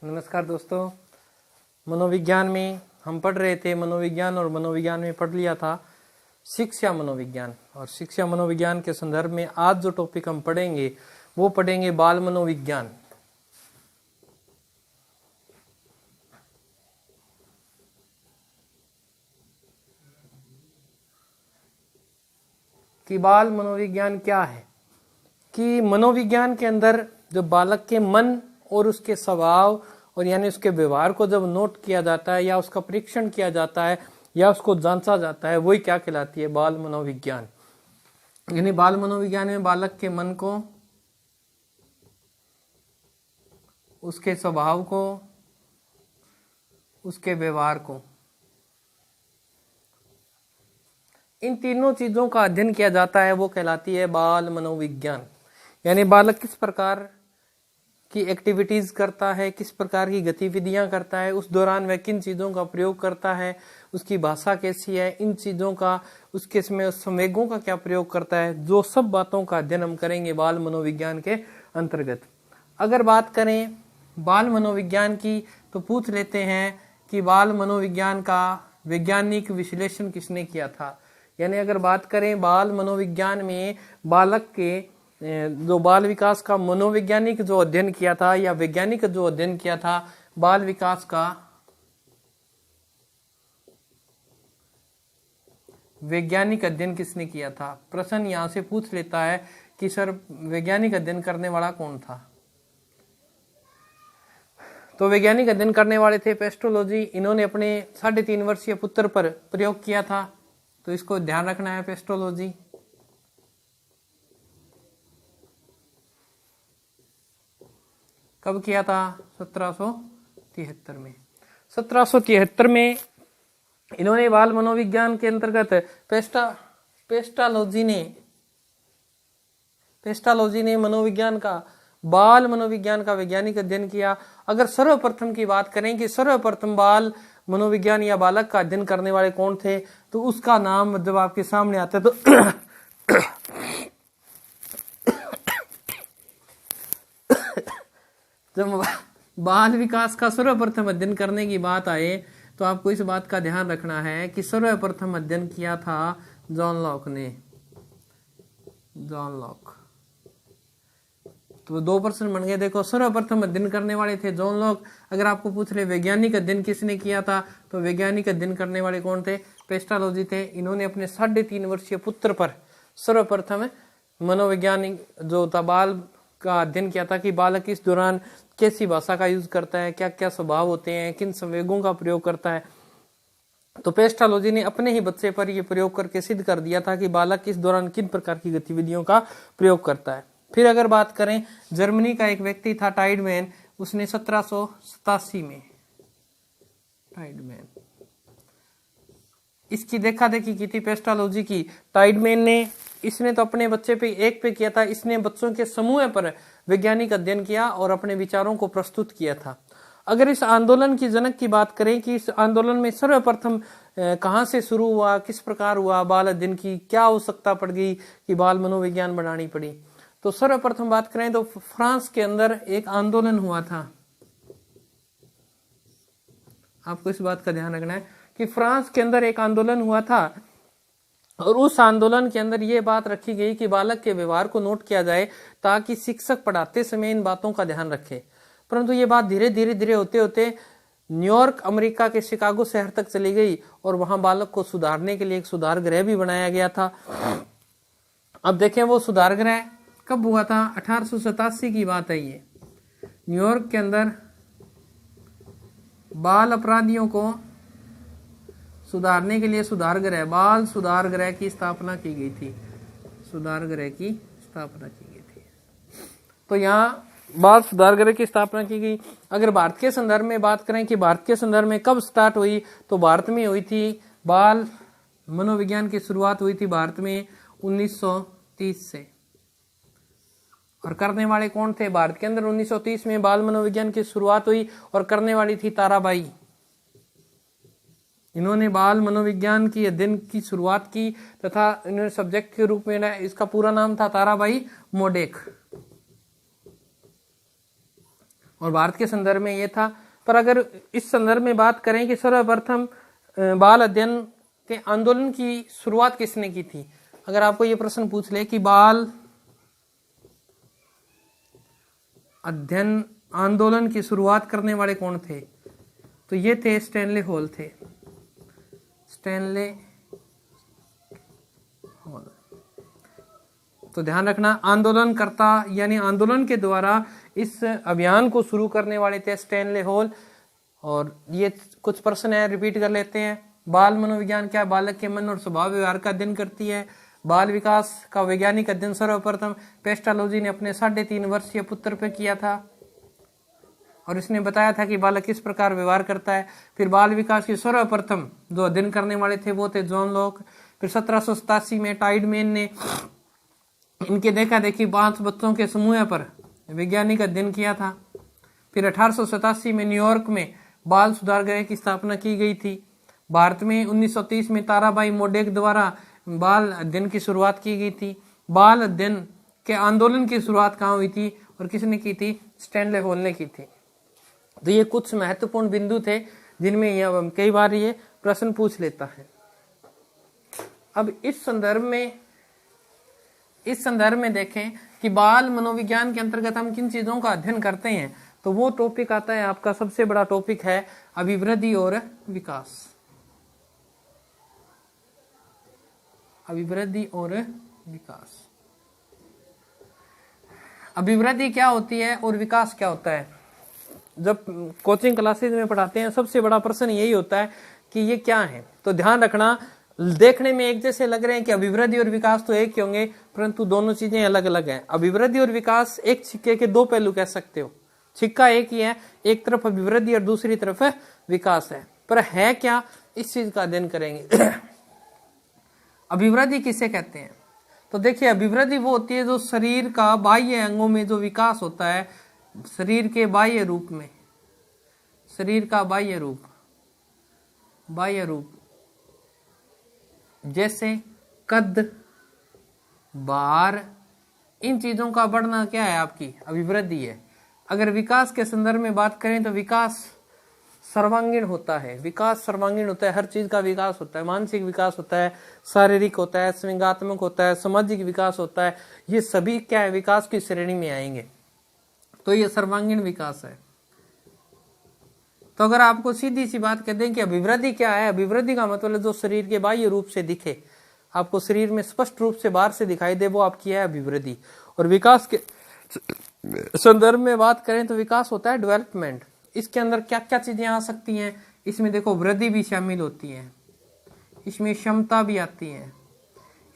नमस्कार दोस्तों। मनोविज्ञान में हम पढ़ रहे थे मनोविज्ञान और मनोविज्ञान में पढ़ लिया था शिक्षा मनोविज्ञान। और शिक्षा मनोविज्ञान के संदर्भ में आज जो टॉपिक हम पढ़ेंगे वो पढ़ेंगे बाल मनोविज्ञान। कि बाल मनोविज्ञान क्या है, कि मनोविज्ञान के अंदर जो बालक के मन और उसके स्वभाव और यानी उसके व्यवहार को जब नोट किया जाता है या उसका परीक्षण किया जाता है या उसको जांचा जाता है, वही क्या कहलाती है, बाल मनोविज्ञान। यानी बाल मनोविज्ञान में बालक के मन को, उसके स्वभाव को, उसके व्यवहार को, इन तीनों चीजों का अध्ययन किया जाता है, वो कहलाती है बाल मनोविज्ञान। यानी बालक किस प्रकार की एक्टिविटीज करता है, किस प्रकार की गतिविधियां करता है, उस दौरान वह किन चीजों का प्रयोग करता है, उसकी भाषा कैसी है, इन चीजों का, उसके समय संवेगों का क्या प्रयोग करता है, जो सब बातों का अध्ययन हम करेंगे बाल मनोविज्ञान के अंतर्गत। अगर बात करें बाल मनोविज्ञान की तो पूछ लेते हैं कि बाल मनोविज्ञान का वैज्ञानिक विश्लेषण किसने किया था। यानी अगर बात करें बाल मनोविज्ञान में बालक के जो बाल विकास का मनोवैज्ञानिक जो अध्ययन किया था या वैज्ञानिक जो अध्ययन किया था बाल विकास का, वैज्ञानिक अध्ययन किसने किया था। प्रश्न यहां से पूछ लेता है कि सर वैज्ञानिक अध्ययन करने वाला कौन था। तो वैज्ञानिक अध्ययन करने वाले थे पेस्टोलॉजी। इन्होंने अपने 3.5 वर्षीय पुत्र पर प्रयोग किया था, तो इसको ध्यान रखना है। पेस्टोलॉजी कब किया था? 1773 में। 1773 में इन्होंने बाल मनोविज्ञान के अंतर्गत पेस्टालॉजी ने मनोविज्ञान का, बाल मनोविज्ञान का वैज्ञानिक अध्ययन किया। अगर सर्वप्रथम की बात करें कि सर्वप्रथम बाल मनोविज्ञान या बालक का अध्ययन करने वाले कौन थे, तो उसका नाम जब आपके सामने आता है तो जब बाल विकास का सर्वप्रथम अध्ययन करने की बात आए तो आपको इस बात का ध्यान रखना है कि सर्वप्रथम अध्ययन किया था जॉन लॉक ने। John Locke. तो 2 प्रश्न बन गए। देखो, सर्वप्रथम अध्ययन करने वाले थे जॉन लॉक। अगर आपको पूछ रहे वैज्ञानिक अध्ययन किसने किया था, तो वैज्ञानिक अध्ययन करने वाले कौन थे? पेस्टालॉजी थे। इन्होंने अपने 3.5 वर्षीय पुत्र पर सर्वप्रथम मनोवैज्ञानिक जो था बाल का अध्ययन किया था कि बालक इस दौरान कैसी भाषा का यूज करता है, क्या क्या स्वभाव होते हैं, किन संवेगों का प्रयोग करता है। तो पेस्टालॉजी ने अपने ही बच्चे पर यह प्रयोग करके सिद्ध कर दिया था कि बालक इस दौरान किन प्रकार की गतिविधियों का प्रयोग करता है। फिर अगर बात करें, जर्मनी का एक व्यक्ति था टाइडमैन, उसने 1787 में टाइडमैन इसकी देखा देखी की थी पेस्टालॉजी की। टाइडमैन ने, इसने तो अपने बच्चे पे एक पे किया था, इसने बच्चों के समूह पर वैज्ञानिक अध्ययन किया और अपने विचारों को प्रस्तुत किया था। अगर इस आंदोलन की जनक की बात करें कि इस आंदोलन में सर्वप्रथम कहां से शुरू हुआ, किस प्रकार हुआ, बाल अध्ययन की क्या आवश्यकता पड़ गई कि बाल मनोविज्ञान बनानी पड़ी, तो सर्वप्रथम बात करें तो फ्रांस के अंदर एक आंदोलन हुआ था। आपको इस बात का ध्यान रखना है कि फ्रांस के अंदर एक आंदोलन हुआ था और उस आंदोलन के अंदर ये बात रखी गई कि बालक के व्यवहार को नोट किया जाए ताकि शिक्षक पढ़ाते समय इन बातों का ध्यान रखे। परंतु ये बात धीरे धीरे होते होते न्यूयॉर्क अमेरिका के शिकागो शहर तक चली गई और वहां बालक को सुधारने के लिए एक सुधार गृह भी बनाया गया था। अब देखें वो सुधार गृह कब हुआ था? 1887 की बात है। ये न्यूयॉर्क के अंदर बाल अपराधियों को सुधारने के लिए सुधार गृह, बाल सुधार गृह की स्थापना की गई थी। सुधार गृह की स्थापना की गई थी। तो यहाँ बाल सुधार गृह की स्थापना की गई। अगर भारत के संदर्भ में बात करें कि भारत के संदर्भ में कब स्टार्ट हुई, तो भारत में हुई थी बाल मनोविज्ञान की शुरुआत हुई थी भारत में 1930 से। और करने वाले कौन थे? भारत के अंदर 1930 में बाल मनोविज्ञान की शुरुआत हुई और करने वाली थी ताराबाई। इन्होंने बाल मनोविज्ञान की अध्ययन की शुरुआत की तथा इन्होंने सब्जेक्ट के रूप में, इसका पूरा नाम था ताराबाई मोडेक। और भारत के संदर्भ में ये था। पर अगर इस संदर्भ में बात करें कि सर्वप्रथम बाल अध्ययन के आंदोलन की शुरुआत किसने की थी, अगर आपको ये प्रश्न पूछ ले कि बाल अध्ययन आंदोलन की शुरुआत करने वाले कौन थे, तो ये थे स्टैनले हॉल थे। Stanley hall. तो ध्यान रखना, आंदोलनकर्ता यानी आंदोलन के द्वारा इस अभियान को शुरू करने वाले थे स्टैनले हॉल। और ये कुछ प्रश्न है, रिपीट कर लेते हैं। बाल मनोविज्ञान क्या है? बालक के मन और स्वभाव व्यवहार का अध्ययन करती है। बाल विकास का वैज्ञानिक अध्ययन सर्वप्रथम पेस्टालोजी ने अपने 3.5 वर्षीय पुत्र पर किया था और इसने बताया था कि बालक किस प्रकार व्यवहार करता है। फिर बाल विकास की सर्वप्रथम जो अध्ययन करने वाले थे वो थे जॉन लॉक। फिर 1787 में टाइडमैन ने इनके देखा देखी 5 बच्चों के समूह पर वैज्ञानिक अध्ययन किया था। फिर 1887 में न्यूयॉर्क में बाल सुधार गृह की स्थापना की गई थी। भारत में 1930 में ताराबाई मोडेक द्वारा बाल अध्ययन की शुरुआत की गई थी। बाल अध्ययन के आंदोलन की शुरुआत कहाँ हुई थी और किसने की थी? स्टैनले हॉल ने की थी। तो ये कुछ महत्वपूर्ण बिंदु थे जिनमें कई बार ये प्रश्न पूछ लेता है। अब इस संदर्भ में देखें कि बाल मनोविज्ञान के अंतर्गत हम किन चीजों का अध्ययन करते हैं, तो वो टॉपिक आता है, आपका सबसे बड़ा टॉपिक है अभिवृद्धि और विकास। अभिवृद्धि और विकास। अभिवृद्धि क्या होती है और विकास क्या होता है? जब कोचिंग क्लासेज में पढ़ाते हैं सबसे बड़ा प्रश्न यही होता है कि ये क्या है। तो ध्यान रखना, देखने में एक जैसे लग रहे हैं कि अभिवृद्धि और विकास तो एक ही होंगे, परंतु दोनों चीजें अलग अलग हैं। अभिवृद्धि और विकास एक सिक्के के 2 पहलू कह सकते हो। सिक्का एक ही है, एक तरफ अभिवृद्धि और दूसरी तरफ विकास है, पर है क्या, इस चीज का अध्ययन करेंगे। अभिवृद्धि किसे कहते हैं? तो देखिए, अभिवृद्धि वो होती है जो शरीर का बाह्य अंगों में जो विकास होता है, शरीर के बाह्य रूप में, शरीर का बाह्य रूप जैसे कद, भार, इन चीजों का बढ़ना क्या है? आपकी अभिवृद्धि है। अगर विकास के संदर्भ में बात करें तो विकास सर्वांगीण होता है। विकास सर्वांगीण होता है, हर चीज का विकास होता है। मानसिक विकास होता है, शारीरिक होता है, संवेगात्मक होता है, सामाजिक विकास होता है। ये सभी क्या है? विकास की श्रेणी में आएंगे। तो ये सर्वांगीण विकास है। तो अगर आपको सीधी सी बात कह दें कि अभिवृद्धि क्या है, अभिवृद्धि का मतलब जो शरीर के बाह्य रूप से दिखे, आपको शरीर में स्पष्ट रूप से बाहर से दिखाई दे, वो आपकी है अभिवृद्धि। और विकास के संदर्भ में बात करें तो विकास होता है डेवलपमेंट। इसके अंदर क्या क्या चीजें आ सकती हैं? इसमें देखो, वृद्धि भी शामिल होती है, इसमें क्षमता भी आती है,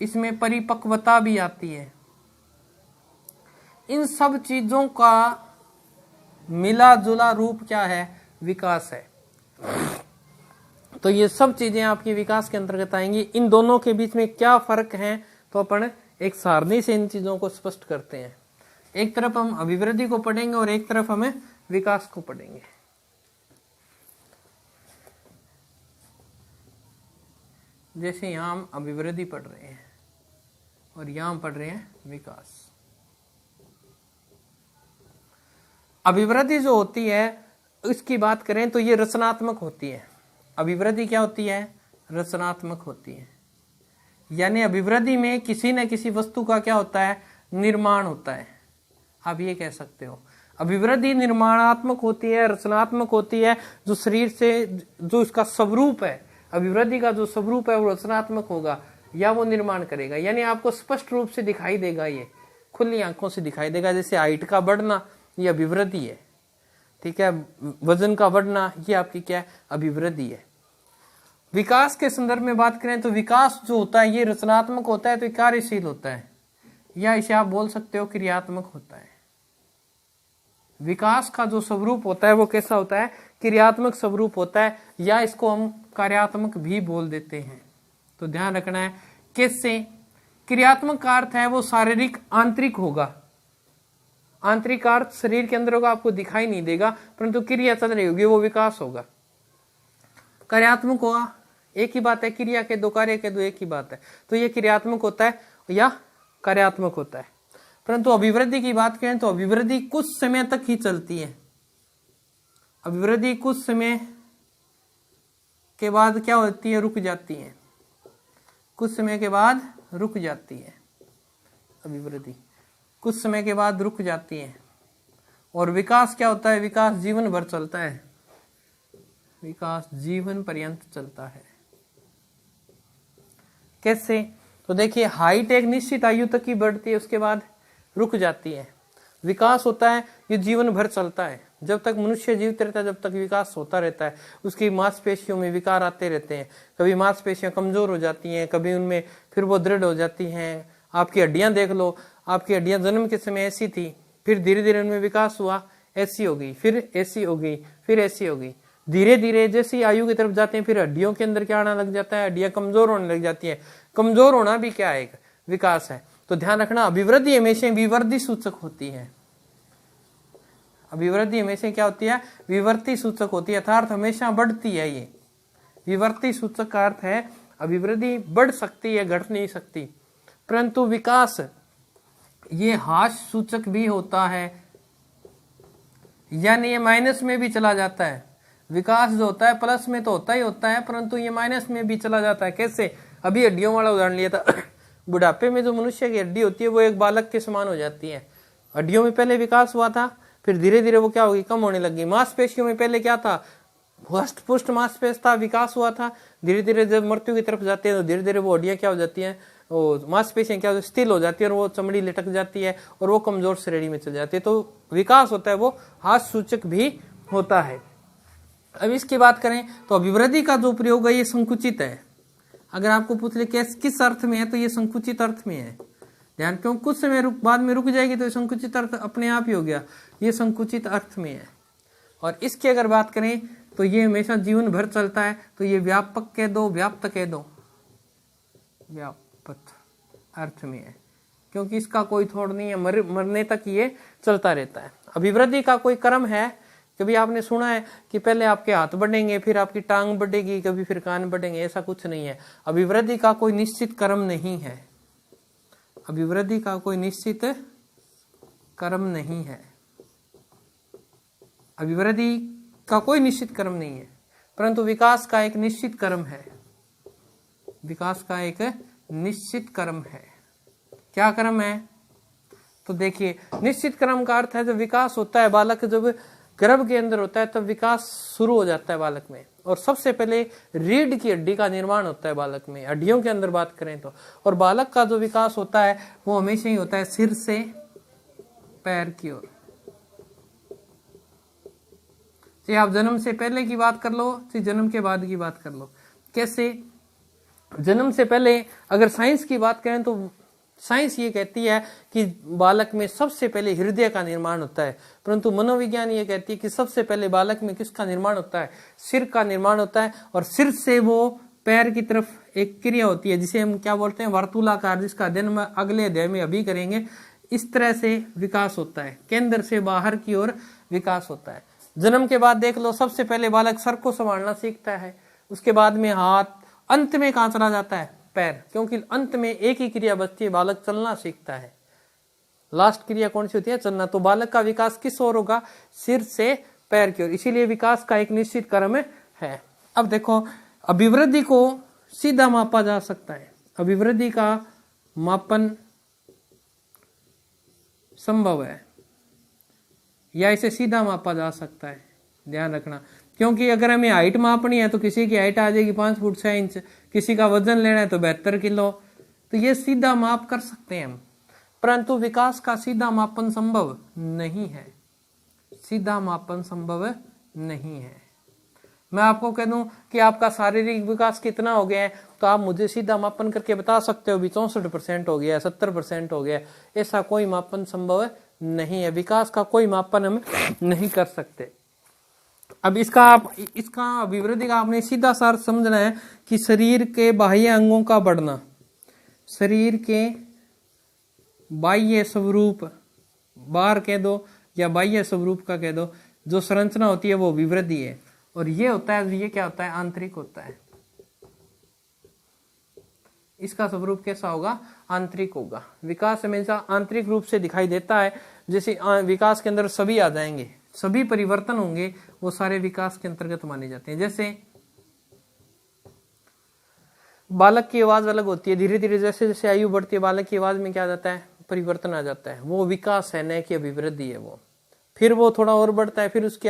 इसमें परिपक्वता भी आती है। इन सब चीजों का मिला जुला रूप क्या है? विकास है। तो ये सब चीजें आपकी विकास के अंतर्गत आएंगी। इन दोनों के बीच में क्या फर्क है, तो अपन एक सारणी से इन चीजों को स्पष्ट करते हैं। एक तरफ हम अभिवृद्धि को पढ़ेंगे और एक तरफ हमें विकास को पढ़ेंगे। जैसे यहां हम अभिवृद्धि पढ़ रहे हैं और यहां हम पढ़ रहे हैं विकास। अभिवृद्धि जो होती है इसकी बात करें तो ये रचनात्मक होती है। अभिवृद्धि क्या होती है? रचनात्मक होती है। यानी अभिवृद्धि में किसी न किसी वस्तु का क्या होता है? निर्माण होता है। आप ये कह सकते हो अभिवृद्धि निर्माणात्मक होती है, रचनात्मक होती है। जो शरीर से जो इसका स्वरूप है, अभिवृद्धि का जो स्वरूप है वो रचनात्मक होगा या वो निर्माण करेगा। यानी आपको स्पष्ट रूप से दिखाई देगा, ये खुली आंखों से दिखाई देगा। जैसे हाइट का बढ़ना ये अभिवृद्धि है, ठीक है। वजन का बढ़ना ये आपकी क्या है? अभिवृद्धि है। विकास के संदर्भ में बात करें तो विकास जो होता है ये रचनात्मक होता है, तो कार्यशील होता है, या इसे आप बोल सकते हो क्रियात्मक होता है। विकास का जो स्वरूप होता है वो कैसा होता है? क्रियात्मक स्वरूप होता है, या इसको हम कार्यात्मक भी बोल देते हैं। तो ध्यान रखना है कैसे। क्रियात्मक का अर्थ है वो शारीरिक आंतरिक होगा। आंतरिक अर्थ शरीर के अंदर होगा, आपको दिखाई नहीं देगा, परंतु क्रिया चल रही होगी, वो विकास होगा। कार्यात्मक होगा, एक ही बात है, क्रिया के दो कार्य के दो एक ही बात है, तो ये क्रियात्मक होता है या कार्यात्मक होता है। परंतु अभिवृद्धि की बात करें तो अभिवृद्धि कुछ समय तक ही चलती है। अभिवृद्धि कुछ समय के बाद क्या होती है, रुक जाती है। कुछ समय के बाद रुक जाती है अभिवृद्धि, कुछ समय के बाद रुक जाती है। और विकास क्या होता है, विकास जीवन भर चलता है, विकास जीवन पर्यंत चलता है। कैसे? तो देखिए हाइट एक निश्चित आयु तक की बढ़ती है, उसके बाद रुक जाती है। विकास होता है ये जीवन भर चलता है, जब तक मनुष्य जीवित रहता है जब तक विकास होता रहता है। उसकी मांसपेशियों में विकार आते रहते हैं, कभी मांसपेशियां कमजोर हो जाती हैं, कभी उनमें फिर वो दृढ़ हो जाती हैं। आपकी हड्डियां देख लो, आपकी हड्डियां जन्म के समय ऐसी थी, फिर धीरे धीरे उनमें विकास हुआ, ऐसी हो गई, फिर ऐसी हो गई, फिर ऐसी हो गई। धीरे धीरे जैसी आयु की तरफ जाते हैं फिर हड्डियों के अंदर क्या आना लग जाता है, हड्डियां कमजोर होने लग जाती है। कमजोर होना भी क्या है, एक विकास है। तो ध्यान रखना, अभिवृद्धि हमेशा विवर्ती सूचक होती है। अभिवृद्धि हमेशा क्या होती है, विवर्ती सूचक होती है, अर्थात हमेशा बढ़ती है। ये विवर्ती सूचक का अर्थ है अभिवृद्धि बढ़ सकती है, घट नहीं सकती। परंतु विकास ये ह्रास सूचक भी होता है, यानी ये माइनस में भी चला जाता है। विकास जो होता है प्लस में तो होता ही होता है, परंतु ये माइनस में भी चला जाता है। कैसे? अभी हड्डियों वाला उदाहरण लिया था। बुढ़ापे में जो मनुष्य की हड्डी होती है वो एक बालक के समान हो जाती है। हड्डियों में पहले विकास हुआ था, फिर धीरे धीरे वो क्या होगी, कम होने लगी। मांसपेशियों में पहले क्या था, हष्ट पुष्ट मांसपेश था, विकास हुआ था। धीरे धीरे जब मृत्यु की तरफ जाते हैं तो धीरे धीरे वो हड्डियां क्या हो जाती हैं, वो मांसपेशियां क्या स्थिर हो जाती है और वो चमड़ी लटक जाती है और वो कमजोर श्रेणी में चल जाती है। तो विकास होता है वो ह्रास सूचक भी होता है। अब इसकी बात करें तो अभिवृद्धि का जो प्रयोग है ये संकुचित है। अगर आपको पूछ ले किस अर्थ में है तो ये संकुचित अर्थ में है। ध्यान, क्यों कुछ समय बाद में रुक जाएगी तो ये संकुचित अर्थ अपने आप ही हो गया, ये संकुचित अर्थ में है। और इसकी अगर बात करें तो ये हमेशा जीवन भर चलता है, तो ये व्यापक कह दो, व्याप्त कह दो, व्यापक अर्थ में है, क्योंकि इसका कोई थोड़ नहीं है, मरने तक ये चलता रहता है। अभिवृद्धि का कोई क्रम है? कभी आपने सुना है कि पहले आपके हाथ बढ़ेंगे, फिर आपकी टांग बढ़ेगी, कभी फिर कान बढ़ेंगे? ऐसा कुछ नहीं है। अभिवृद्धि का कोई निश्चित क्रम नहीं है, अभिवृद्धि का कोई निश्चित क्रम नहीं है, अभिवृद्धि का कोई निश्चित क्रम नहीं है, परंतु विकास का एक निश्चित क्रम है, विकास का एक निश्चित क्रम है। क्या क्रम है? तो देखिए, निश्चित क्रम का अर्थ है जब विकास होता है, बालक जब गर्भ के अंदर होता है तब विकास शुरू हो जाता है बालक में। और सबसे पहले रीढ़ की हड्डी का निर्माण होता है बालक में, हड्डियों के अंदर बात करें तो। और बालक का जो विकास होता है वो हमेशा ही होता है सिर से पैर की ओर। चाहे आप जन्म से पहले की बात कर लो, चाहे जन्म के बाद की बात कर लो। कैसे? जन्म से पहले अगर साइंस की बात करें तो साइंस ये कहती है कि बालक में सबसे पहले हृदय का निर्माण होता है, परंतु मनोविज्ञान ये कहती है कि सबसे पहले बालक में किसका निर्माण होता है, सिर का निर्माण होता है। और सिर से वो पैर की तरफ एक क्रिया होती है जिसे हम क्या बोलते हैं, वर्तुलाकार, जिसका अध्ययन में अगले अध्याय में अभी करेंगे। इस तरह से विकास होता है, केंद्र से बाहर की ओर विकास होता है। जन्म के बाद देख लो, सबसे पहले बालक सर को संभालना सीखता है, उसके बाद में हाथ, अंत में कहां चला जाता है, पैर, क्योंकि अंत में एक ही क्रिया बचती है, बालक चलना सीखता है। लास्ट क्रिया कौन सी होती है, चलना। तो बालक का विकास किस ओर होगा, सिर से पैर की ओर। इसीलिए विकास का एक निश्चित क्रम है। अब देखो, अभिवृद्धि को सीधा मापा जा सकता है, अभिवृद्धि का मापन संभव है या इसे सीधा मापा जा सकता है। ध्यान रखना, क्योंकि अगर हमें हाइट मापनी है तो किसी की हाइट आ जाएगी 5 फुट 6 इंच, किसी का वजन लेना है तो 72 किलो, तो ये सीधा माप कर सकते हैं हम। परंतु विकास का सीधा मापन संभव नहीं है, सीधा मापन संभव नहीं है। मैं आपको कह दूं कि आपका शारीरिक विकास कितना हो गया है तो आप मुझे सीधा मापन करके बता सकते हो भी 64% हो गया, 70% हो गया। ऐसा कोई मापन संभव नहीं है, विकास का कोई मापन हम नहीं कर सकते। अब इसका अभिवृद्धि का आपने सीधा सार समझना है कि शरीर के बाह्य अंगों का बढ़ना, शरीर के बाह्य स्वरूप, बाहर कह दो या बाह्य स्वरूप का कह दो, जो संरचना होती है वो अभिवृद्धि है। और ये होता है, ये क्या होता है, आंतरिक होता है। इसका स्वरूप कैसा होगा, आंतरिक होगा। विकास हमेशा आंतरिक रूप से दिखाई देता है। जैसे विकास के अंदर सभी आ जाएंगे, सभी परिवर्तन होंगे वो सारे विकास के अंतर्गत माने जाते हैं। जैसे बालक की आवाज अलग होती है, धीरे धीरे जैसे जैसे आयु बढ़ती है बालक की आवाज में क्या आ जाता है, परिवर्तन आ जाता है, वो विकास है, न कि अभिवृद्धि है वो। फिर वो थोड़ा और बढ़ता है, फिर उसकी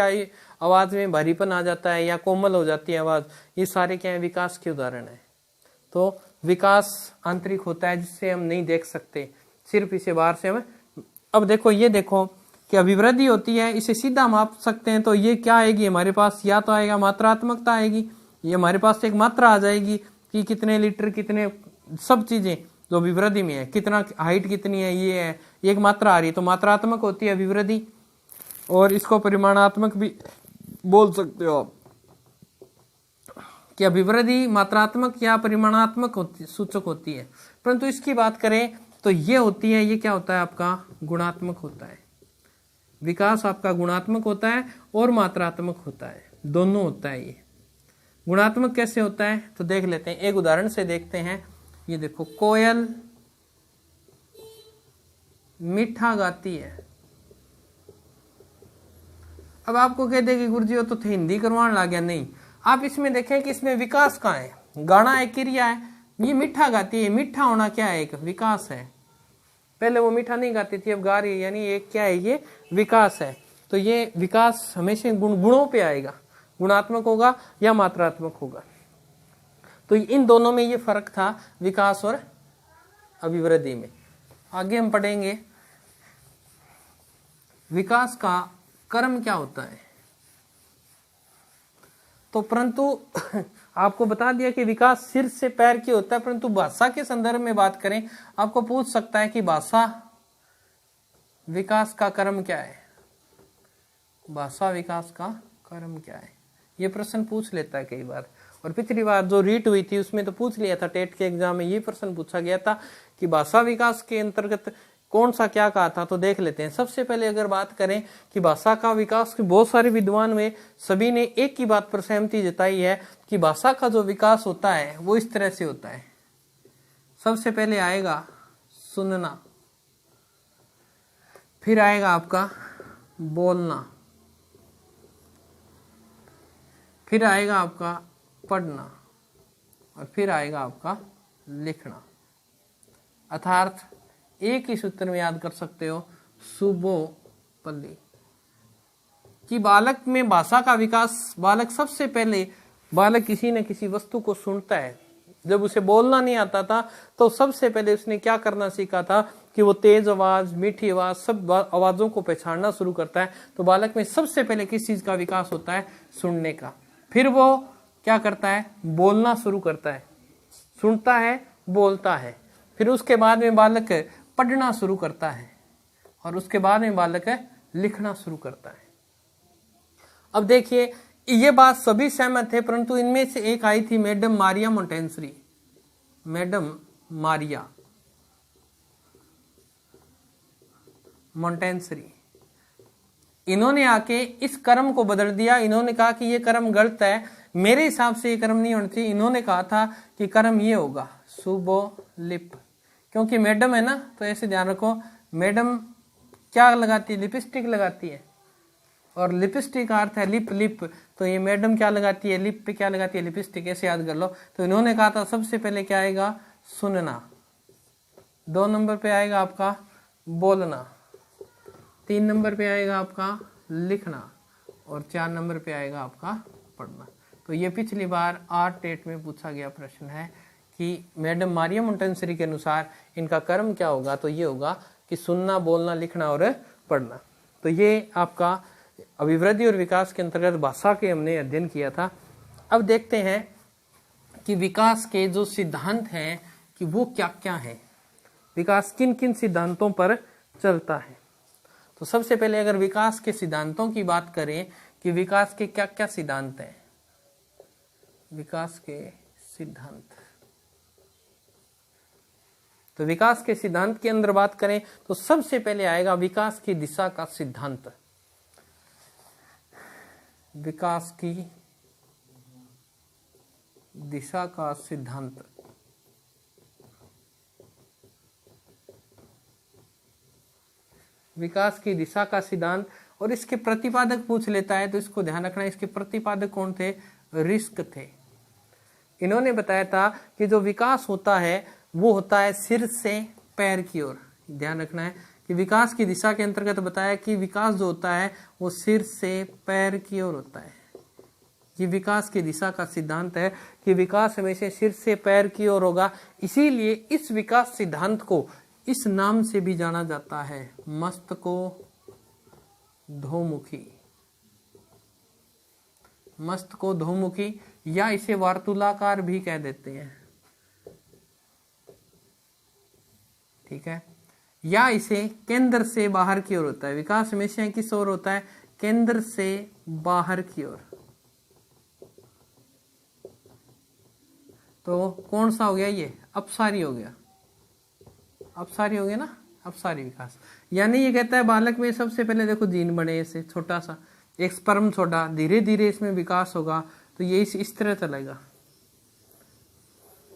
आवाज में भारीपन आ जाता है या कोमल हो जाती है आवाज। ये सारे क्या है, विकास के उदाहरण है। तो विकास आंतरिक होता है जिससे हम नहीं देख सकते, सिर्फ इसे बाहर से हम। अब देखो, ये देखो कि अभिवृद्धि होती है, इसे सीधा माप सकते हैं। तो ये क्या आएगी हमारे पास, या तो आएगा मात्रात्मकता आएगी, ये हमारे पास एक मात्रा आ जाएगी कि कितने लीटर, कितने सब चीजें जो अभिवृद्धि में है, कितना हाइट कितनी है, ये है, एक मात्रा आ रही है, तो मात्रात्मक होती है अभिवृद्धि। और इसको परिमाणात्मक भी बोल सकते हो आप, कि अभिवृद्धि मात्रात्मक या परिमाणात्मक सूचक होती है। परंतु इसकी बात करें तो ये होती है, ये क्या होता है आपका, गुणात्मक होता है। विकास आपका गुणात्मक होता है और मात्रात्मक होता है, दोनों होता है। ये गुणात्मक कैसे होता है तो देख लेते हैं, एक उदाहरण से देखते हैं। ये देखो, कोयल मीठा गाती है। अब आपको कह दे कि गुरुजी वो तो हिंदी करवाने लग गया, नहीं। आप इसमें देखें कि इसमें विकास कहाँ है, गाना एक क्रिया है, ये मीठा गाती है, मीठा होना क्या है, एक विकास है। पहले वो मीठा नहीं गाती थी, अब गा रही है, यानी ये क्या है, ये विकास है। तो ये विकास हमेशा गुणों पे आएगा, गुणात्मक होगा या मात्रात्मक होगा। तो इन दोनों में ये फर्क था, विकास और अभिवृद्धि में। आगे हम पढ़ेंगे विकास का कर्म क्या होता है। तो परंतु आपको बता दिया कि विकास सिर से पैर की होता है, परंतु भाषा के संदर्भ में बात करें, आपको पूछ सकता है कि भाषा विकास का कर्म क्या है, भाषा विकास का कर्म क्या है, ये प्रश्न पूछ लेता है कई बार। और पिछली बार जो रीट हुई थी उसमें तो पूछ लिया था, टेट के एग्जाम में ये प्रश्न पूछा गया था कि भाषा विकास के अंतर्गत कौन सा क्या कहा था। तो देख लेते हैं। सबसे पहले अगर बात करें कि भाषा का विकास के बहुत सारे विद्वान हुए, सभी ने एक ही बात पर सहमति जताई है कि भाषा का जो विकास होता है वो इस तरह से होता है। सबसे पहले आएगा सुनना, फिर आएगा आपका बोलना, फिर आएगा आपका पढ़ना, और फिर आएगा आपका लिखना। अर्थात एक ही सूत्र में याद कर सकते हो, सुबोपल्ली, कि बालक में भाषा का विकास, बालक सबसे पहले बालक किसी न किसी वस्तु को सुनता है। जब उसे बोलना नहीं आता था तो सबसे पहले उसने क्या करना सीखा था कि वो तेज आवाज, मीठी आवाज, सब आवाजों को पहचानना शुरू करता है। तो बालक में सबसे पहले किस चीज का विकास होता है, सुनने का। फिर वो क्या करता है, बोलना शुरू करता है, सुनता है, बोलता है। फिर उसके बाद में बालक पढ़ना शुरू करता है, और उसके बाद में बालक लिखना शुरू करता है। अब देखिए, ये बात सभी सहमत थे, परंतु इनमें से एक आई थी madam Maria Montessori. Madam Maria Montessori, इन्होंने आके इस कर्म को बदल दिया। इन्होंने कहा कि ये कर्म गलत है, मेरे हिसाब से ये कर्म नहीं होना चाहिए। इन्होंने कहा था कि कर्म ये होगा, सुबोलिप। क्योंकि मैडम है ना, तो ऐसे ध्यान रखो, मैडम क्या लगाती है, लिपस्टिक लगाती है, और लिपस्टिक का अर्थ है लिप, लिप। तो ये मैडम क्या लगाती है, लिप पे क्या लगाती है, लिपस्टिक, ऐसे याद कर लो। तो इन्होंने कहा था सबसे पहले क्या आएगा, सुनना, 2 नंबर पे आएगा आपका बोलना, 3 नंबर पे आएगा आपका लिखना, और 4 नंबर पे आएगा आपका पढ़ना। तो ये पिछली बार टेट में पूछा गया प्रश्न है कि मैडम मारिया मोंटेसरी के अनुसार इनका कर्म क्या होगा। तो ये होगा कि सुनना, बोलना, लिखना और पढ़ना। तो ये आपका अभिवृद्धि और विकास के अंतर्गत भाषा के हमने अध्ययन किया था। अब देखते हैं कि विकास के जो सिद्धांत हैं कि वो क्या क्या है, विकास किन किन सिद्धांतों पर चलता है। तो सबसे पहले अगर विकास के सिद्धांतों की बात करें कि विकास के क्या क्या सिद्धांत हैं, विकास के सिद्धांत, तो विकास के सिद्धांत के अंदर बात करें तो सबसे पहले आएगा विकास की दिशा का सिद्धांत। विकास की दिशा का सिद्धांत, विकास की दिशा का सिद्धांत। और इसके प्रतिपादक पूछ लेता है तो इसको ध्यान रखना, इसके प्रतिपादक कौन थे? रिस्क थे। इन्होंने बताया था कि जो विकास होता है वो होता है सिर से पैर की ओर। ध्यान रखना है कि विकास की दिशा के अंतर्गत बताया कि विकास जो होता है वो सिर से पैर की ओर होता है। ये विकास की दिशा का सिद्धांत है कि विकास हमेशा सिर से पैर की ओर होगा। इसीलिए इस विकास सिद्धांत को इस नाम से भी जाना जाता है, मस्तकोधोमुखी। मस्तकोधोमुखी या इसे वार्तुलाकार भी कह देते हैं, ठीक है। या इसे केंद्र से बाहर की ओर होता है। विकास हमेशा किस ओर होता है? केंद्र से बाहर की ओर। तो कौन सा हो गया? ये अपसारी हो गया। अपसारी हो गया ना, अपसारी विकास। यानी ये कहता है बालक में सबसे पहले देखो जीन बने, ऐसे छोटा सा एक स्पर्म छोड़ा, धीरे धीरे इसमें विकास होगा, तो ये इस तरह चलेगा,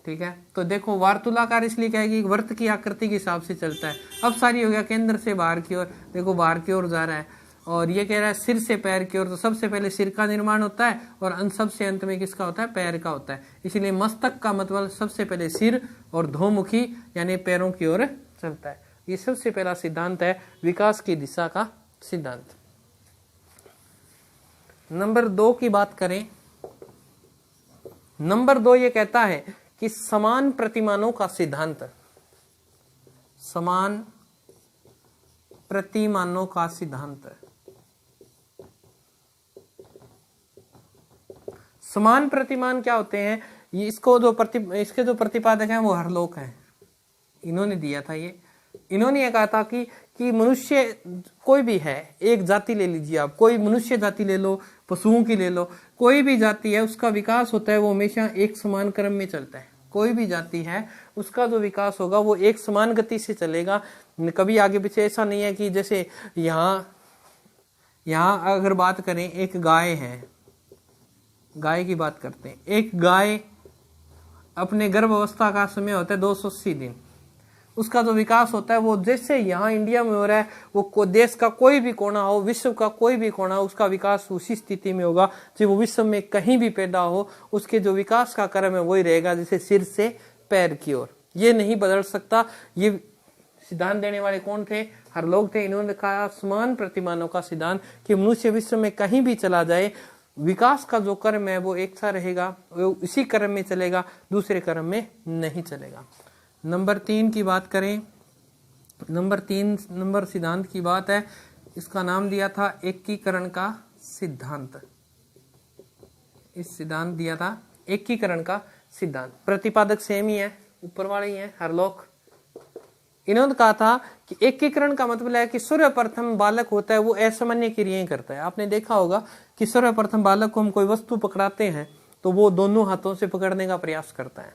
ठीक है। तो देखो वार्तुलाकार इसलिए कहेगी वर्त की आकृति के हिसाब से चलता है। अपसारी हो गया केंद्र से बाहर की ओर, देखो बाहर की ओर जा रहा है। और ये कह रहा है सिर से पैर की ओर, तो सबसे पहले सिर का निर्माण होता है और सबसे अंत में किसका होता है? पैर का होता है। इसीलिए मस्तक का मतलब सबसे पहले सिर और धोमुखी यानी पैरों की ओर चलता है। ये सबसे पहला सिद्धांत है विकास की दिशा का सिद्धांत। नंबर 2 की बात करें, नंबर 2 ये कहता है कि समान प्रतिमानों का सिद्धांत। समान प्रतिमानों का सिद्धांत। समान प्रतिमान क्या होते हैं? ये इसके जो प्रतिपादक हैं वो हरलोक हैं। इन्होंने दिया था ये। इन्होंने ये कहा था कि मनुष्य कोई भी है, एक जाति ले लीजिए आप, कोई मनुष्य जाति ले लो, पशुओं की ले लो, कोई भी जाति है उसका विकास होता है वो हमेशा एक समान क्रम में चलता है। कोई भी जाति है उसका जो विकास होगा वो एक समान गति से चलेगा, कभी आगे पीछे। ऐसा नहीं है कि जैसे यहाँ अगर बात करें, एक गाय है, गाय की बात करते हैं। एक गाय अपने गर्भावस्था का समय होता है 280 दिन। उसका जो विकास होता है वो जैसे यहाँ इंडिया में हो रहा है, वो देश का कोई भी कोना हो, विश्व का कोई भी कोना हो, उसका विकास उसी स्थिति में होगा। चाहे वो विश्व में कहीं भी पैदा हो, उसके जो विकास का क्रम है वही रहेगा, जैसे सिर से पैर की ओर। ये नहीं बदल सकता। ये सिद्धांत देने वाले कौन थे? हरलोक थे। इन्होंने कहा समान प्रतिमानों का सिद्धांत कि मनुष्य विश्व में कहीं भी चला जाए, विकास का जो क्रम है वो एक सा रहेगा, वो इसी क्रम में चलेगा, दूसरे क्रम में नहीं चलेगा। नंबर 3 की बात करें, नंबर सिद्धांत की बात है, इसका नाम दिया था एकीकरण का सिद्धांत। इस सिद्धांत दिया था एकीकरण का सिद्धांत। प्रतिपादक सेम ही है, ऊपर वाले ही है, हरलोक। इन्होंने कहा था कि एकीकरण का मतलब है कि सर्वप्रथम बालक होता है वो असामान्य क्रियाएं करता है। आपने देखा होगा कि सर्वप्रथम बालक को हम कोई वस्तु पकड़ाते हैं तो वो दोनों हाथों से पकड़ने का प्रयास करता है,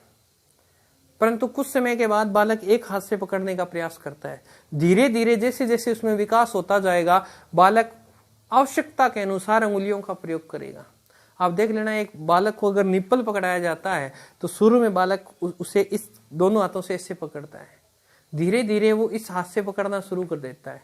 परंतु कुछ समय के बाद बालक एक हाथ से पकड़ने का प्रयास करता है। धीरे धीरे जैसे जैसे उसमें विकास होता जाएगा, बालक आवश्यकता के अनुसार अंगुलियों का प्रयोग करेगा। आप देख लेना, एक बालक को अगर निप्पल पकड़ाया जाता है तो शुरू में बालक उसे इस दोनों हाथों से इससे पकड़ता है, धीरे धीरे वो इस हाथ से पकड़ना शुरू कर देता है।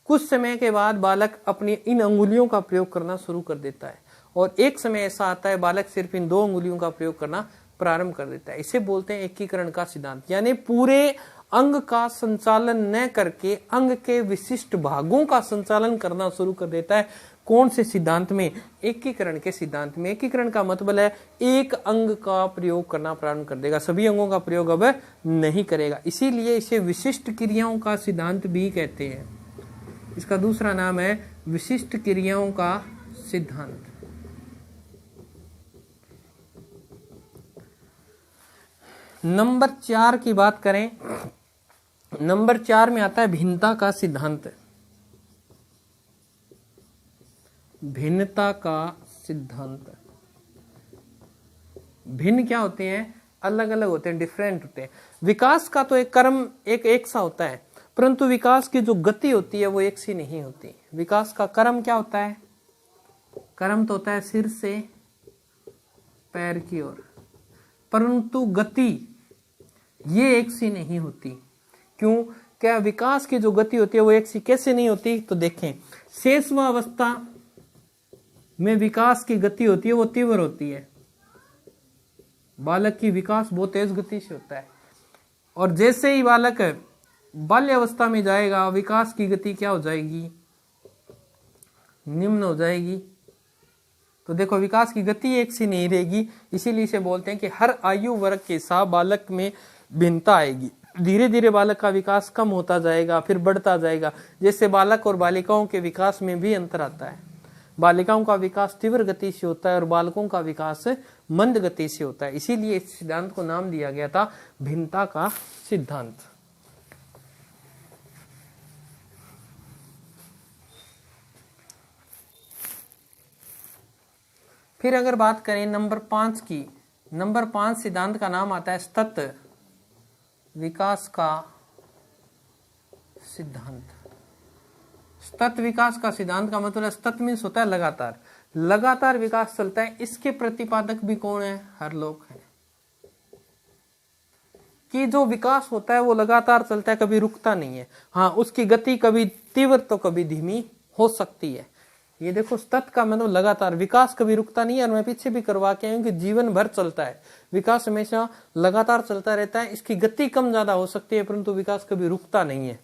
कुछ समय के बाद बालक अपनी इन अंगुलियों का प्रयोग करना शुरू कर देता है, और एक समय ऐसा आता है बालक सिर्फ इन 2 अंगुलियों का प्रयोग करना प्रारंभ कर देता है। इसे बोलते हैं एकीकरण का सिद्धांत। यानी पूरे अंग का संचालन न करके अंग के विशिष्ट भागों का संचालन करना शुरू कर देता है। कौन से सिद्धांत में? एकीकरण के सिद्धांत में। एकीकरण का मतलब है एक अंग का प्रयोग करना प्रारंभ कर देगा, सभी अंगों का प्रयोग अब नहीं करेगा। इसीलिए इसे विशिष्ट क्रियाओं का सिद्धांत भी कहते हैं। इसका दूसरा नाम है विशिष्ट क्रियाओं का सिद्धांत। नंबर 4 की बात करें, नंबर 4 में आता है भिन्नता का सिद्धांत। भिन्नता का सिद्धांत। भिन्न क्या होते हैं? अलग अलग होते हैं, डिफरेंट होते हैं। विकास का तो एक क्रम एक सा होता है, परंतु विकास की जो गति होती है वो एक सी नहीं होती। विकास का क्रम क्या होता है? क्रम तो होता है सिर से पैर की ओर, परंतु गति ये एक सी नहीं होती। क्यों? क्या विकास की जो गति होती है वो एक सी कैसे नहीं होती? तो देखें, शेषवावस्था में विकास की गति होती है वो तीव्र होती है, बालक की विकास बहुत तेज गति से होता है। और जैसे ही बालक बाल्यावस्था में जाएगा विकास की गति क्या हो जाएगी? निम्न हो जाएगी। तो देखो विकास की गति एक सी नहीं रहेगी, इसीलिए इसे बोलते हैं कि हर आयु वर्ग के साथ बालक में भिन्नता आएगी। धीरे धीरे बालक का विकास कम होता जाएगा, फिर बढ़ता जाएगा। जैसे बालक और बालिकाओं के विकास में भी अंतर आता है। बालिकाओं का विकास तीव्र गति से होता है और बालकों का विकास मंद गति से होता है। इसीलिए इस सिद्धांत को नाम दिया गया था भिन्नता का सिद्धांत। फिर अगर बात करें नंबर 5 की, नंबर 5 सिद्धांत का नाम आता है सतत विकास का सिद्धांत। सतत विकास का सिद्धांत का मतलब सतत मीन्स होता है लगातार, लगातार विकास चलता है। इसके प्रतिपादक भी कौन है? हरलोक है। कि जो विकास होता है वो लगातार चलता है, कभी रुकता नहीं है। हाँ, उसकी गति कभी तीव्र तो कभी धीमी हो सकती है। ये देखो सतत का मतलब लगातार, विकास कभी रुकता नहीं है। और मैं पीछे भी करवा के आऊँ कि जीवन भर चलता है, विकास हमेशा लगातार चलता रहता है। इसकी गति कम ज्यादा हो सकती है परंतु विकास कभी रुकता नहीं है।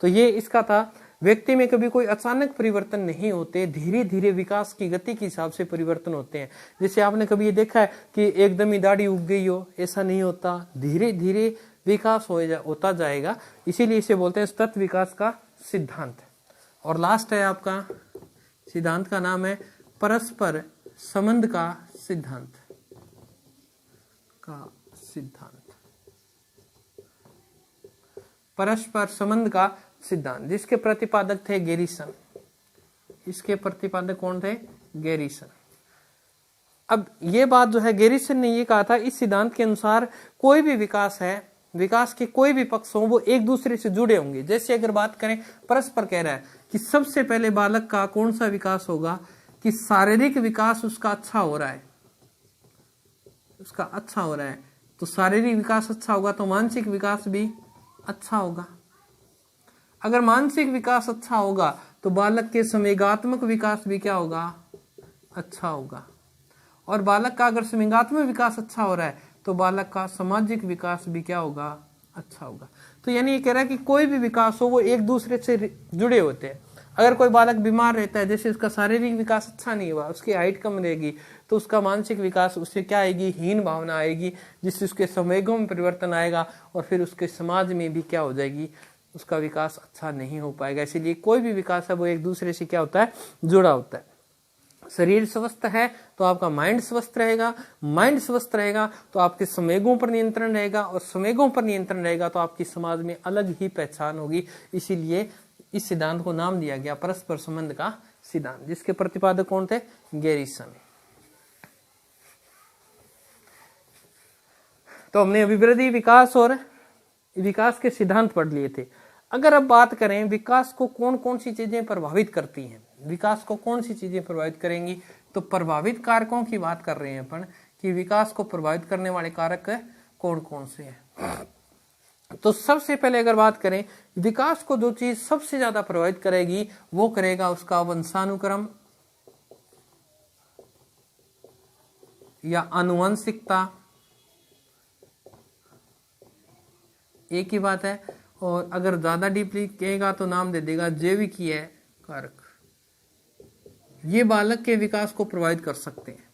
तो ये इसका था। व्यक्ति में कभी कोई अचानक परिवर्तन नहीं होते, धीरे धीरे विकास की गति के हिसाब से परिवर्तन होते हैं। जैसे आपने कभी ये देखा है कि एकदम ही दाढ़ी उग गई हो, ऐसा नहीं होता, धीरे धीरे विकास होता जाएगा। इसीलिए इसे बोलते हैं सतत विकास का सिद्धांत। और लास्ट है आपका सिद्धांत का नाम है परस्पर संबंध का सिद्धांत परस्पर संबंध का सिद्धांत, जिसके प्रतिपादक थे गेरिसन। इसके प्रतिपादक कौन थे? गेरिसन। अब ये बात जो है गेरिसन ने ये कहा था, इस सिद्धांत के अनुसार कोई भी विकास है, विकास के कोई भी पक्ष हो वो एक दूसरे से जुड़े होंगे। जैसे अगर बात करें परस्पर, कह रहा है कि सबसे पहले बालक का कौन सा विकास होगा? कि शारीरिक विकास उसका अच्छा हो रहा है, उसका अच्छा हो रहा है। तो शारीरिक विकास अच्छा होगा तो मानसिक विकास भी अच्छा होगा। अगर मानसिक विकास अच्छा होगा तो बालक के संवेगात्मक विकास भी क्या होगा? अच्छा होगा। और बालक का अगर संवेगात्मक विकास अच्छा हो रहा है तो बालक का सामाजिक विकास भी क्या होगा? अच्छा होगा। तो यानी ये कह रहा है कि कोई भी विकास हो वो एक दूसरे से जुड़े होते हैं। अगर कोई बालक बीमार रहता है, जैसे उसका शारीरिक विकास अच्छा नहीं हुआ, उसकी हाइट कम रहेगी, तो उसका मानसिक विकास, उससे क्या आएगी? हीन भावना आएगी, जिससे उसके संवेगों में परिवर्तन आएगा और फिर उसके समाज में भी क्या हो जाएगी? उसका विकास अच्छा नहीं हो पाएगा। इसीलिए कोई भी विकास है वो एक दूसरे से क्या होता है? जुड़ा होता है। शरीर स्वस्थ है तो आपका माइंड स्वस्थ रहेगा, माइंड स्वस्थ रहेगा तो आपके संवेगों पर नियंत्रण रहेगा, और संवेगों पर नियंत्रण रहेगा तो आपकी समाज में अलग ही पहचान होगी। इसीलिए इस सिद्धांत को नाम दिया गया परस्पर संबंध का सिद्धांत, जिसके प्रतिपादक कौन थे? गेरिसन। तो हमने अभिवृद्धि, विकास और विकास के सिद्धांत पढ़ लिए थे। अगर अब बात करें विकास को कौन कौन सी चीजें प्रभावित करती हैं, विकास को कौन सी चीजें प्रभावित करेंगी, तो प्रभावित कारकों की बात कर रहे हैं अपन कि विकास को प्रभावित करने वाले कारक कौन कौन से हैं। तो सबसे पहले अगर बात करें विकास को जो चीज सबसे ज्यादा प्रभावित करेगी वो करेगा उसका वंशानुक्रम या आनुवंशिकता, एक ही बात है। और अगर ज्यादा डीपली कहेगा तो नाम दे देगा जैविकीय कारक। ये बालक के विकास को प्रभावित कर सकते हैं।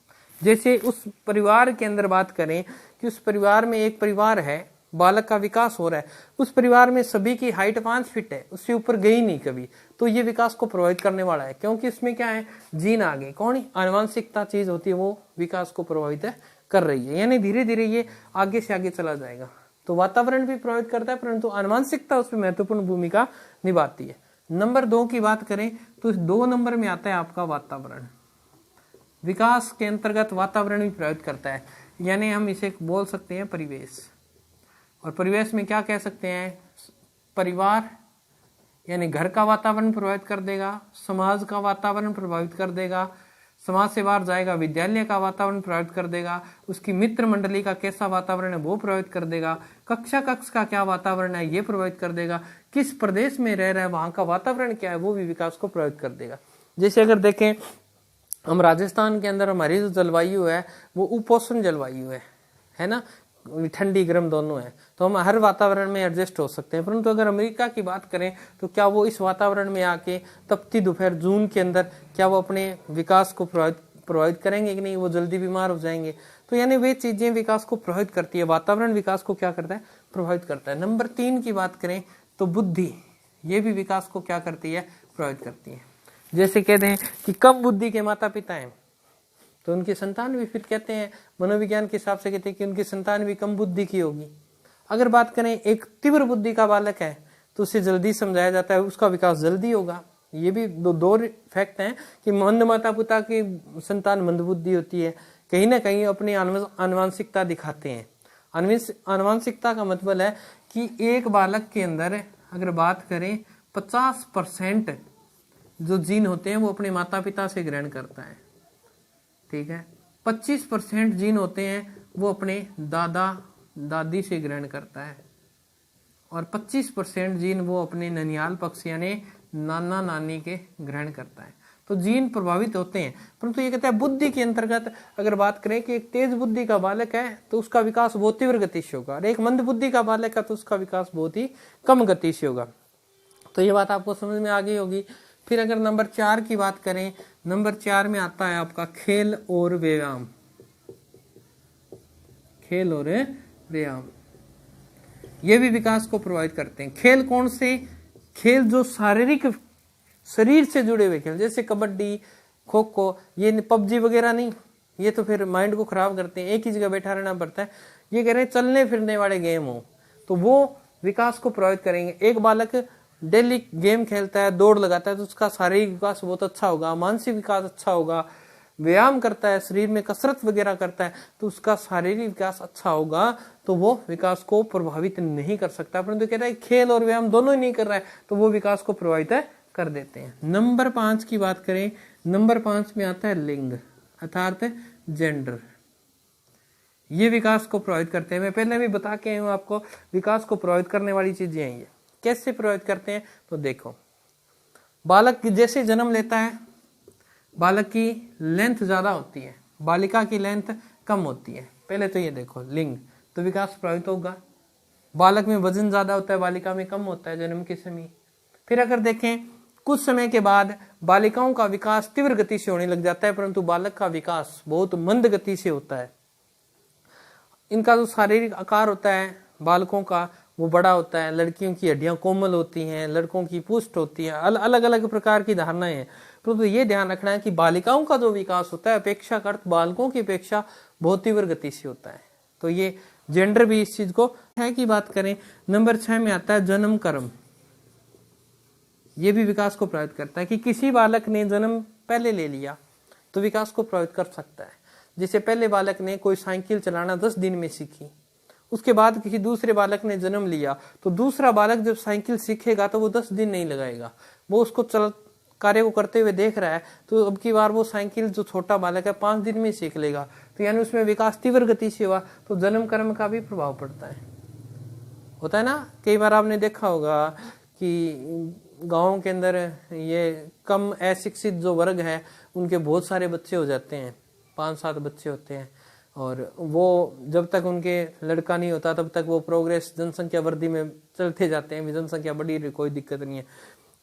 जैसे उस परिवार के अंदर बात करें कि उस परिवार में एक परिवार है, बालक का विकास हो रहा है, उस परिवार में सभी की हाइट 5 फीट है, उससे ऊपर गई नहीं कभी, तो ये विकास को प्रभावित करने वाला है, क्योंकि इसमें क्या है? जीन आ गए। कौन? आनुवंशिकता चीज होती है वो विकास को प्रभावित कर रही है। यानी धीरे धीरे ये आगे से आगे चला जाएगा। तो वातावरण भी प्रभावित करता है परंतु आनुवंशिकता उसमें महत्वपूर्ण भूमिका निभाती है। नंबर 2 की बात करें तो 2 नंबर में आता है आपका वातावरण। विकास के अंतर्गत वातावरण भी प्रभावित करता है, यानी हम इसे बोल सकते हैं परिवेश। और परिवेश में क्या कह सकते हैं? परिवार यानी घर का वातावरण प्रभावित कर देगा, समाज का वातावरण प्रभावित कर देगा, समाज से बाहर जाएगा, विद्यालय का वातावरण प्रभावित कर देगा, उसकी मित्र मंडली का कैसा वातावरण है वो प्रभावित कर देगा, कक्षा कक्ष का क्या वातावरण है ये प्रभावित कर देगा, किस प्रदेश में रह रहा है वहां का वातावरण क्या है वो भी विकास को प्रभावित कर देगा। जैसे अगर देखें हम राजस्थान के अंदर हमारी जो जलवायु है वो उपोष्ण जलवायु है ना, ठंडी गर्म दोनों है, तो हम हर वातावरण में एडजस्ट हो सकते हैं। परंतु अगर अमेरिका की बात करें तो क्या वो इस वातावरण में आके तपती दोपहर जून के अंदर क्या वो अपने विकास को प्रभावित करेंगे कि नहीं, वो जल्दी बीमार हो जाएंगे। तो यानी वे चीजें विकास को प्रभावित करती है, वातावरण विकास को क्या करता है, प्रभावित करता है। नंबर 3 की बात करें तो बुद्धि, ये भी विकास को क्या करती है, प्रभावित करती है। जैसे कहते हैं कि कम बुद्धि के माता पिता हैं तो उनकी संतान भी, फिर कहते हैं मनोविज्ञान के हिसाब से कहते हैं कि उनकी संतान भी कम बुद्धि की होगी। अगर बात करें एक तीव्र बुद्धि का बालक है तो उसे जल्दी समझाया जाता है, उसका विकास जल्दी होगा। ये भी दो फैक्ट हैं कि मंद माता पिता की संतान मंद बुद्धि होती है, कहीं ना कहीं अपनी आनुवांशिकता दिखाते हैं। आनुवांशिकता का मतलब है कि एक बालक के अंदर अगर बात करें 50% जो जीन होते हैं वो अपने माता पिता से ग्रहण करता है, ठीक है। 25% जीन होते हैं वो अपने दादा दादी से ग्रहण करता है और 25% जीन वो अपने ननियाल पक्ष यानी नाना नानी के ग्रहण करता है। तो जीन प्रभावित होते हैं, परंतु ये कहता है बुद्धि के अंतर्गत अगर बात करें कि एक तेज बुद्धि का बालक है तो उसका विकास बहुत तीव्र गति से होगा और एक मंद बुद्धि का बालक है तो उसका विकास बहुत ही कम गति से होगा। तो ये बात आपको समझ में आ गई होगी। फिर अगर नंबर 4 की बात करें, नंबर 4 में आता है आपका खेल और व्यायाम। खेल और व्यायाम ये भी विकास को प्रभावित करते हैं। खेल कौन से? खेल जो शारीरिक शरीर से जुड़े हुए खेल, जैसे कबड्डी खो खो, ये पबजी वगैरह नहीं, ये तो फिर माइंड को खराब करते हैं, एक ही जगह बैठा रहना पड़ता है। ये कह रहे हैं चलने फिरने वाले गेम हो तो वो विकास को प्रभावित करेंगे। एक बालक डेली गेम खेलता है, दौड़ लगाता है तो उसका शारीरिक विकास बहुत अच्छा होगा, मानसिक विकास अच्छा होगा। व्यायाम करता है, शरीर में कसरत वगैरह करता है तो उसका शारीरिक विकास अच्छा होगा, तो वो विकास को प्रभावित नहीं कर सकता। परंतु कहता है खेल और व्यायाम दोनों ही नहीं कर रहा है तो वो विकास को प्रभावित कर देते हैं। नंबर 5 की बात करें, नंबर 5 में आता है लिंग अर्थात जेंडर। ये विकास को प्रभावित करते हैं। मैं पहले भी बता के हूं आपको, विकास को प्रभावित करने वाली चीजें हैं ये। कैसे प्रभावित करते हैं तो देखो, बालक जैसे जन्म लेता है बालक की लेंथ ज्यादा होती है, बालिका की लेंथ कम होती है। पहले तो ये देखो लिंग, तो विकास प्रभावित होगा। बालक में वजन ज्यादा होता है, बालिका में कम होता है जन्म के समय। फिर अगर देखें कुछ समय के बाद बालिकाओं का विकास तीव्र गति से होने लग जाता है, परंतु बालक का विकास बहुत मंद गति से होता है। इनका जो शारीरिक आकार होता है बालकों का वो बड़ा होता है, लड़कियों की हड्डियां कोमल होती हैं, लड़कों की पुष्ट होती है, अलग अलग प्रकार की धारणाएं हैं। तो ये ध्यान रखना है कि बालिकाओं का जो विकास होता है अपेक्षाकृत बालकों की अपेक्षा बहुत तीव्र गति से होता है। तो ये जेंडर भी इस चीज को है की बात करें। नंबर 6 में आता है जन्म कर्म। ये भी विकास को प्रभावित करता है कि किसी बालक ने जन्म पहले ले लिया तो विकास को प्रभावित कर सकता है। जैसे पहले बालक ने कोई साइकिल चलाना 10 दिन में सीखी, उसके बाद किसी दूसरे बालक ने जन्म लिया तो दूसरा बालक जब साइकिल सीखेगा तो वो 10 दिन नहीं लगाएगा, वो उसको कार्य को करते हुए देख रहा है तो अब की बार वो साइकिल जो छोटा बालक है 5 दिन में सीख लेगा। तो यानी उसमें विकास तीव्र गति से हुआ। तो जन्म कर्म का भी प्रभाव पड़ता है, होता है ना। कई बार आपने देखा होगा कि गाँव के अंदर ये कम अशिक्षित जो वर्ग है उनके बहुत सारे बच्चे हो जाते हैं, 5-7 बच्चे होते हैं, और वो जब तक उनके लड़का नहीं होता तब तक वो प्रोग्रेस जनसंख्या वृद्धि में चलते जाते हैं। जनसंख्या बढ़ी रही, कोई दिक्कत नहीं है।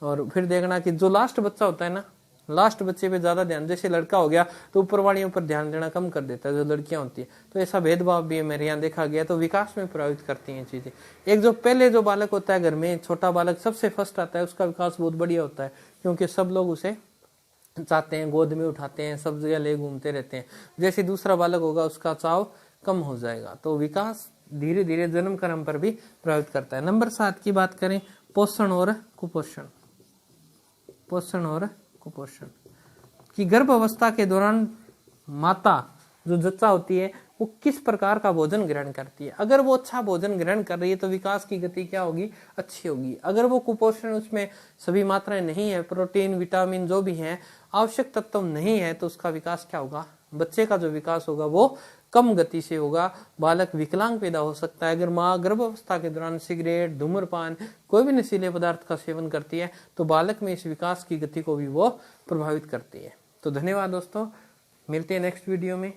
और फिर देखना कि जो लास्ट बच्चा होता है ना, लास्ट बच्चे पे ज्यादा ध्यान, जैसे लड़का हो गया तो ऊपर वालियों पर ध्यान देना कम कर देता है जो लड़कियां होती है। तो ऐसा भेदभाव भी मेरे यहाँ देखा गया। तो विकास में प्रभावित करती हैं चीजें। एक जो पहले जो बालक होता है घर में, छोटा बालक सबसे फर्स्ट आता है, उसका विकास बहुत बढ़िया होता है क्योंकि सब लोग उसे चाहते हैं, गोद में उठाते हैं, सब जगह ले घूमते रहते हैं। जैसे दूसरा बालक होगा उसका चाव कम हो जाएगा। तो विकास धीरे धीरे जन्म कर्म पर भी प्रभावित करता है। नंबर 7 की बात करें, पोषण और कुपोषण। पोषण और कुपोषण की गर्भ अवस्था के दौरान माता जो जच्चा होती है वो किस प्रकार का भोजन ग्रहण करती है। अगर वो अच्छा भोजन ग्रहण कर रही है तो विकास की गति क्या होगी, अच्छी होगी। अगर वो कुपोषण, उसमें सभी मात्राएं नहीं है, प्रोटीन विटामिन जो भी है आवश्यक तत्व नहीं है, तो उसका विकास क्या होगा, बच्चे का जो विकास होगा वो कम गति से होगा, बालक विकलांग पैदा हो सकता है। अगर माँ गर्भावस्था के दौरान सिगरेट, धूम्रपान, कोई भी नशीले पदार्थ का सेवन करती है तो बालक में इस विकास की गति को भी वो प्रभावित करती है। तो धन्यवाद दोस्तों, मिलते हैं नेक्स्ट वीडियो में।